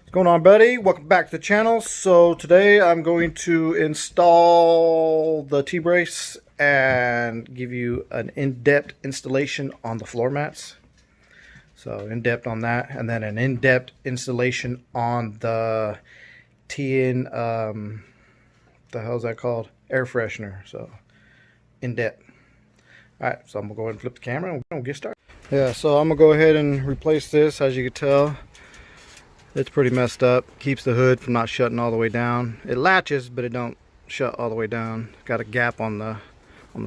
What's going on, buddy? Welcome back to the channel. So today I'm going to install the T-brace and give you an in-depth installation on the floor mats. So in-depth on that, and then an in-depth installation on the TN, the hell's that called? Air freshener. So in-depth. Alright, so I'm going to go ahead and flip the camera and we'll get started. Yeah, so I'm going to go ahead and replace this. As you can tell, it's pretty messed up. Keeps the hood from not shutting all the way down. It latches, but it don't shut all the way down. Got a gap on the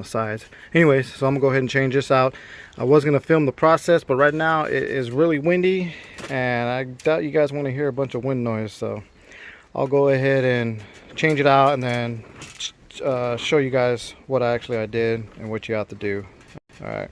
sides. Anyways, so I'm gonna go ahead and change this out. I was gonna film the process, but right now it is really windy, and I doubt you guys want to hear a bunch of wind noise. So I'll go ahead and change it out, and then show you guys what I did and what you have to do. All right.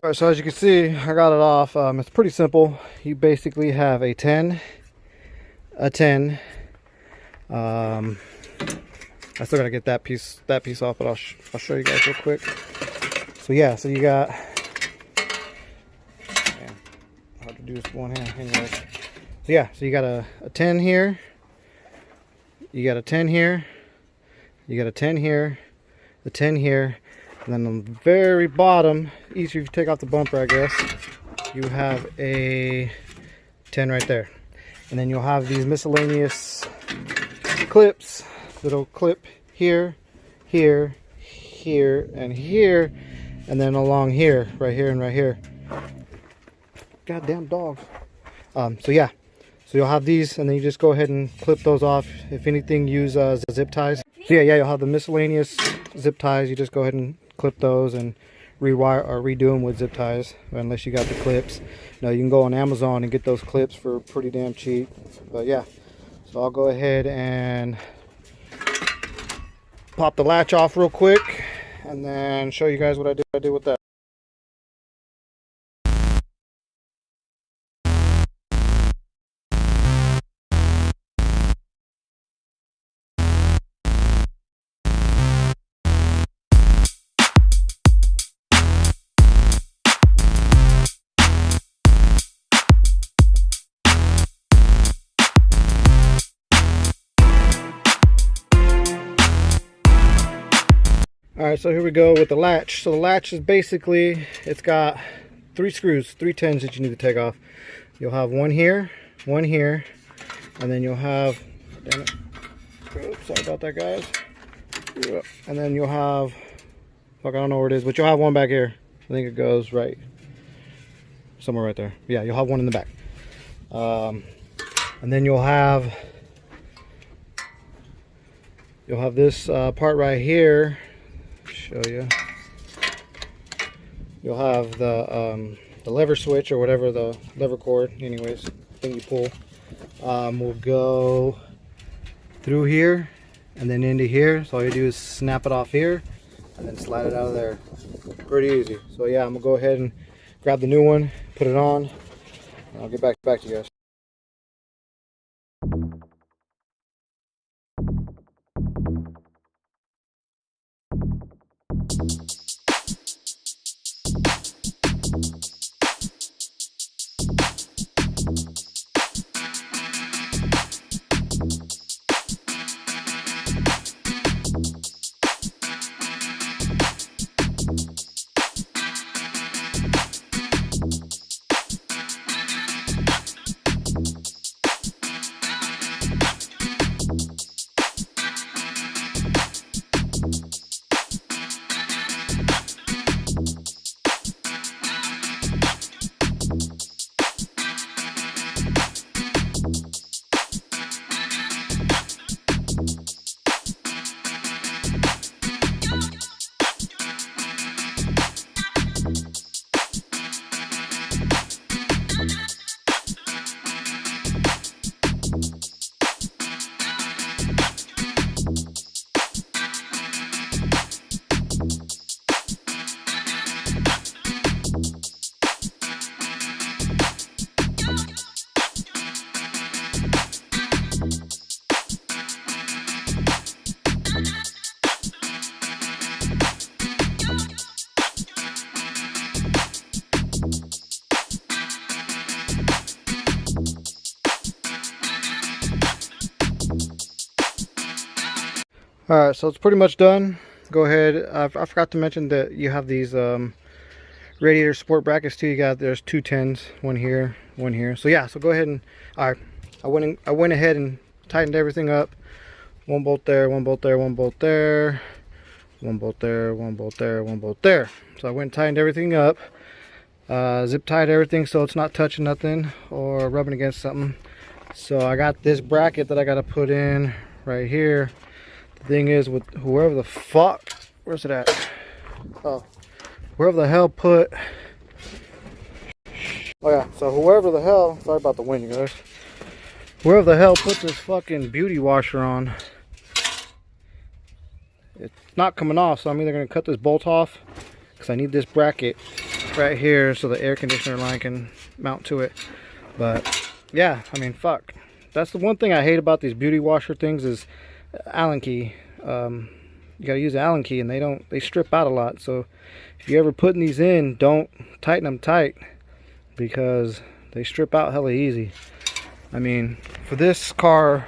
Alright, so as you can see, I got it off. It's pretty simple. You basically have a 10, a 10. I still gotta get that piece off, but I'll show you guys real quick. So yeah, so you got, man, hard to do this with one hand. Anyways, so yeah, so you got a 10 here. You got a 10 here. You got a 10 here. The 10 here. And then on the very bottom, easier if you take off the bumper, I guess, you have a 10 right there. And then you'll have these miscellaneous clips that'll clip here, here, here, and here, and then along here, right here and right here. Goddamn dogs. So yeah, so you'll have these, and then you just go ahead and clip those off. If anything, use zip ties. So yeah, you'll have the miscellaneous zip ties. You just go ahead and clip those and rewire or redo them with zip ties, unless you got the clips. You can go on Amazon and get those clips for pretty damn cheap. But yeah, so I'll go ahead and pop the latch off real quick and then show you guys what I did with that. Alright, so here we go with the latch. So the latch is basically, it's got 3 screws, 3 10s that you need to take off. You'll have one here, and then you'll have, damn it, oops, sorry about that, guys. And then you'll have, fuck, I don't know where it is, but you'll have one back here. I think it goes right, somewhere right there. Yeah, you'll have one in the back. And then you'll have this part right here. Show you. You'll have the lever switch, or whatever, the lever cord, anyways, thing you pull, will go through here and then into here. So all you do is snap it off here and then slide it out of there. Pretty easy. So yeah, I'm gonna go ahead and grab the new one, put it on, and I'll get back to you guys. Alright, so it's pretty much done. Go ahead. I forgot to mention that you have these radiator support brackets too. There's 2 10s, one here, one here. So yeah, so go ahead and I went ahead and tightened everything up. One bolt there, one bolt there, one bolt there, one bolt there, one bolt there, one bolt there. So I went and tightened everything up. Zip tied everything so it's not touching nothing or rubbing against something. So I got this bracket that I got to put in right here. The thing is, with whoever the fuck, where's it at? Oh, whoever the hell put, oh yeah, so whoever the hell, sorry about the wind, you guys. Whoever the hell put this fucking beauty washer on, it's not coming off, so I'm either going to cut this bolt off, because I need this bracket right here so the air conditioner line can mount to it. But yeah, I mean, fuck. That's the one thing I hate about these beauty washer things is Allen key. You gotta use an Allen key, and they strip out a lot. So if you're ever putting these in, don't tighten them tight because they strip out hella easy. I mean, for this car,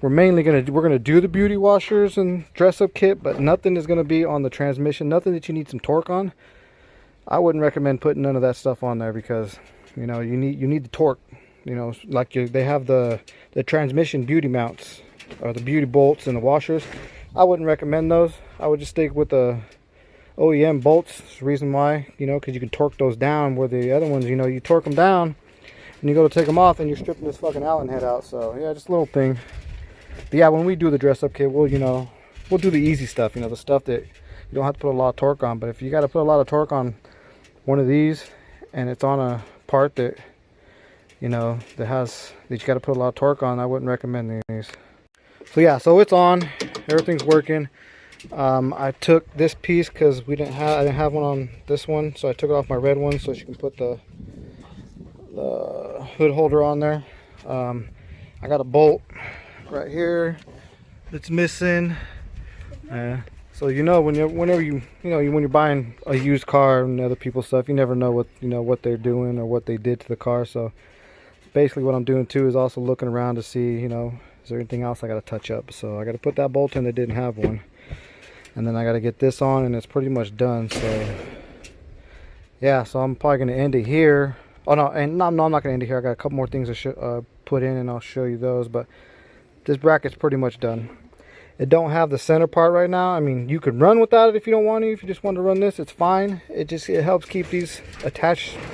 we're gonna do the beauty washers and dress up kit, but nothing is gonna be on the transmission. Nothing that you need some torque on. I wouldn't recommend putting none of that stuff on there because you know you need the torque. You know, like they have the transmission beauty mounts or the beauty bolts and the washers. I wouldn't recommend those. I would just stick with the OEM bolts. That's the reason why, you know, because you can torque those down, where the other ones, you know, you torque them down and you go to take them off and you're stripping this fucking Allen head out. So yeah, just a little thing. But yeah, when we do the dress up kit, we'll do the easy stuff, you know, the stuff that you don't have to put a lot of torque on. But if you got to put a lot of torque on one of these and it's on a part that, you know, that you got to put a lot of torque on, I wouldn't recommend these. So yeah, so it's on, everything's working. I took this piece because I didn't have one on this one, so I took it off my red one so she can put the hood holder on there. I got a bolt right here that's missing. So you know, when you're buying a used car and other people's stuff, you never know what they're doing or what they did to the car. So basically what I'm doing too is also looking around to see, you know, is there anything else I got to touch up. So I got to put that bolt in that didn't have one, and then I got to get this on, and it's pretty much done. So yeah, so I'm probably going to end it here. Oh no, and no, I'm not going to end it here. I got a couple more things to put in, and I'll show you those. But this bracket's pretty much done. It don't have the center part right now. I mean, you could run without it if you don't want to. If you just want to run this, it's fine. It helps keep these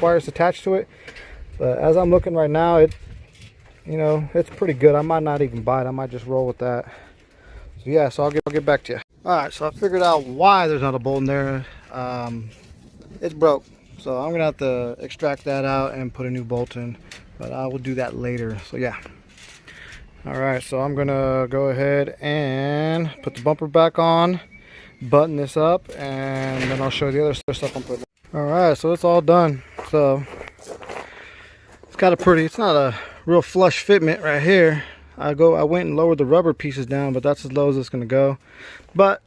wires attached to it. But as I'm looking right now, you know, it's pretty good. I might not even buy it. I might just roll with that. So yeah, so I'll get back to you. All right, so I figured out why there's not a bolt in there. It's broke, so I'm gonna have to extract that out and put a new bolt in. But I will do that later. So yeah. All right, so I'm gonna go ahead and put the bumper back on, button this up, and then I'll show you the other stuff I'm putting. All right, so it's all done. So it's got a pretty, it's not a real flush fitment right here. I went and lowered the rubber pieces down, but that's as low as it's gonna go. But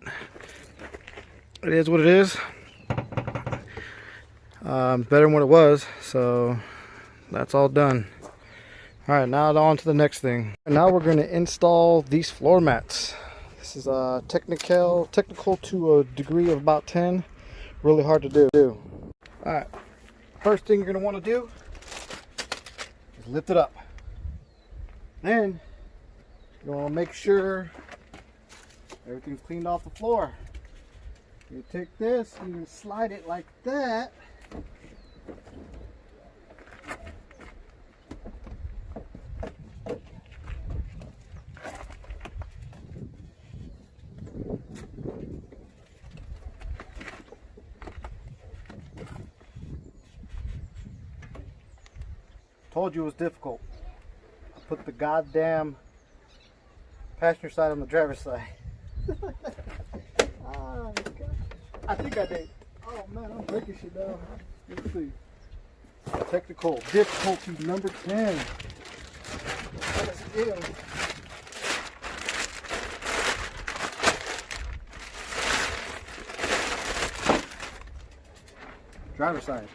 it is what it is. Better than what it was, so that's all done. All right, now on to the next thing. Now we're going to install these floor mats. This is technical to a degree of about 10. Really hard to do. All right, first thing you're going to want to do is lift it up. Then you want to make sure everything's cleaned off the floor. You take this and you slide it like that. Told you it was difficult. I put the goddamn passenger side on the driver's side. I think I did. Oh man, I'm breaking shit down. Let's see. Technical difficulty number 10. Let's do. Driver's side.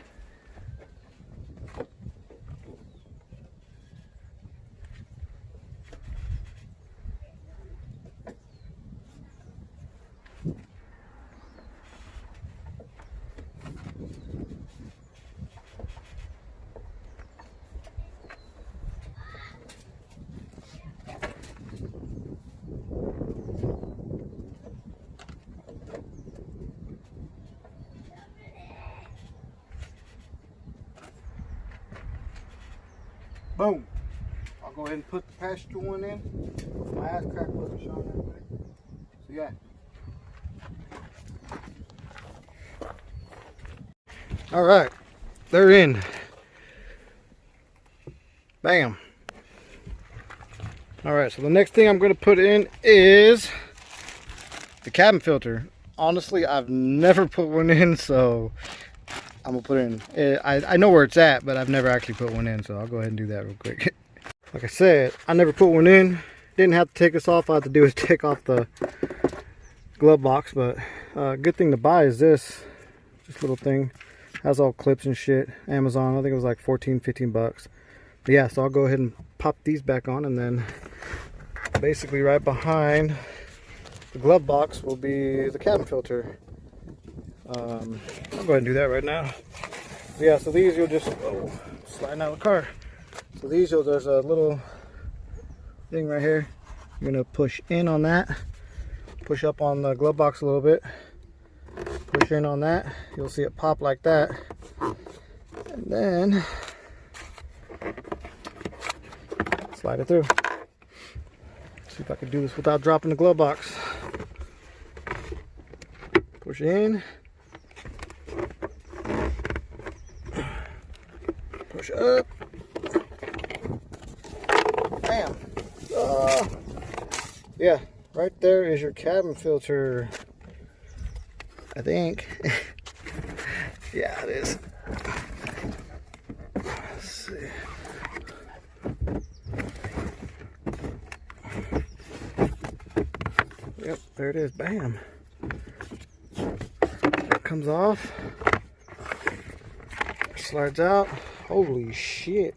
Boom. I'll go ahead and put the passenger one in. My ass crack wasn't showing everybody. So yeah. Alright. They're in. Bam. Alright, so the next thing I'm going to put in is the cabin filter. Honestly, I've never put one in, so I'm gonna put it in. I know where it's at, but I've never actually put one in, so I'll go ahead and do that real quick. Like I said, I never put one in. Didn't have to take this off. All I had to do is take off the glove box, but good thing to buy is this little thing. Has all clips and shit. Amazon, I think it was like 14-15 bucks. But yeah, so I'll go ahead and pop these back on, and then basically right behind the glove box will be the cabin filter. I'll go ahead and do that right now. Yeah, so these you'll just sliding out of the car. So these there's a little thing right here. You're gonna push in on that, push up on the glove box a little bit, push in on that. You'll see it pop like that, and then slide it through. See if I can do this without dropping the glove box. Push in. Push up. Bam. Yeah, right there is your cabin filter. I think. Yeah, it is. Let's see. Yep, there it is. Bam. It comes off. Slides out. Holy shit.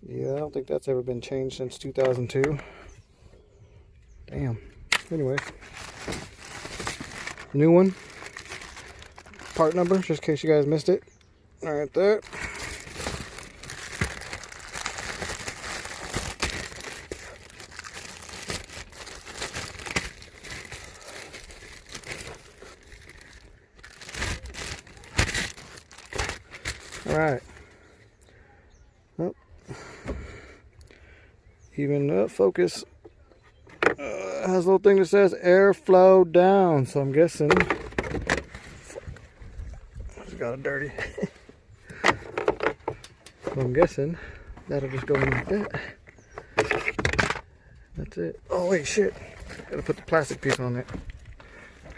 Yeah, I don't think that's ever been changed since 2002. Damn. Anyway. New one. Part number, just in case you guys missed it. Right there. Alright. Oh. Even focus has a little thing that says airflow down, so I'm guessing just got it dirty. So I'm guessing that'll just go in like that. That's it. Oh wait, shit, gotta put the plastic piece on it.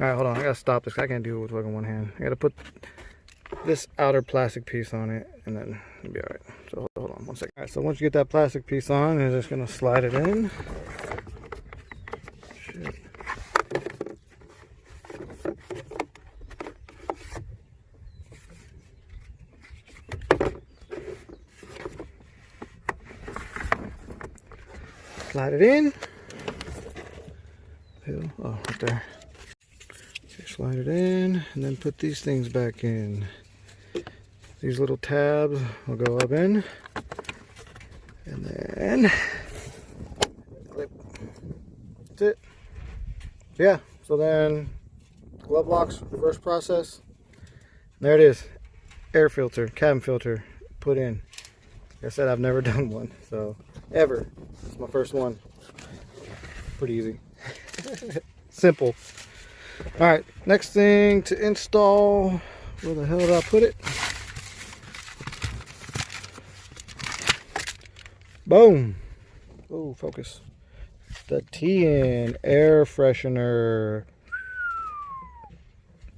Alright, hold on, I gotta stop this. I can't do it with fucking one hand. I gotta put this outer plastic piece on it, and then it'll be all right. So hold on 1 second. All right, so once you get that plastic piece on, you're just gonna slide it in. Shit. Slide it in. Oh, right there. Okay, slide it in, and then put these things back in. These little tabs will go up in, and then clip. That's it. Yeah. So then, glove locks, reverse process. There it is. Air filter, cabin filter, put in. Like I said, I've never done one, so ever. It's my first one. Pretty easy. Simple. Alright, next thing to install. Where the hell did I put it? Boom. Oh, focus. The TN air freshener.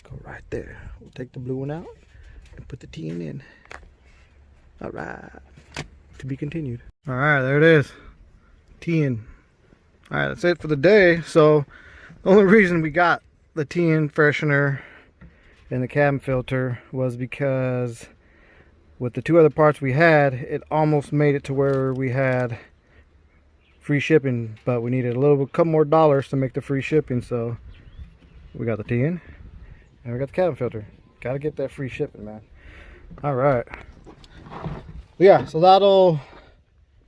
Go right there. We'll take the blue one out and put the TN in. Alright. To be continued. Alright, there it is. TN. Alright, that's it for the day. So the only reason we got the TN freshener and the cabin filter was because with the two other parts we had, it almost made it to where we had free shipping, but we needed a couple more dollars to make the free shipping, so we got the TN and we got the cabin filter. Gotta get that free shipping, man. Alright. Yeah, so that'll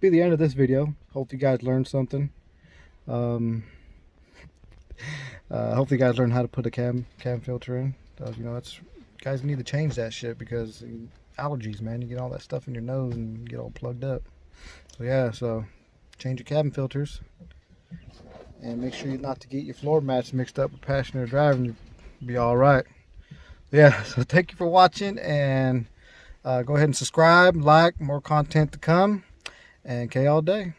be the end of this video. Hope you guys learned something. Hopefully you guys learn how to put a cam filter in. You know, guys need to change that shit because allergies, man. You get all that stuff in your nose and you get all plugged up. So yeah, so change your cabin filters and make sure not to get your floor mats mixed up with passenger driving. You'll be all right. Yeah, so thank you for watching, and go ahead and subscribe, like, more content to come, and K all day.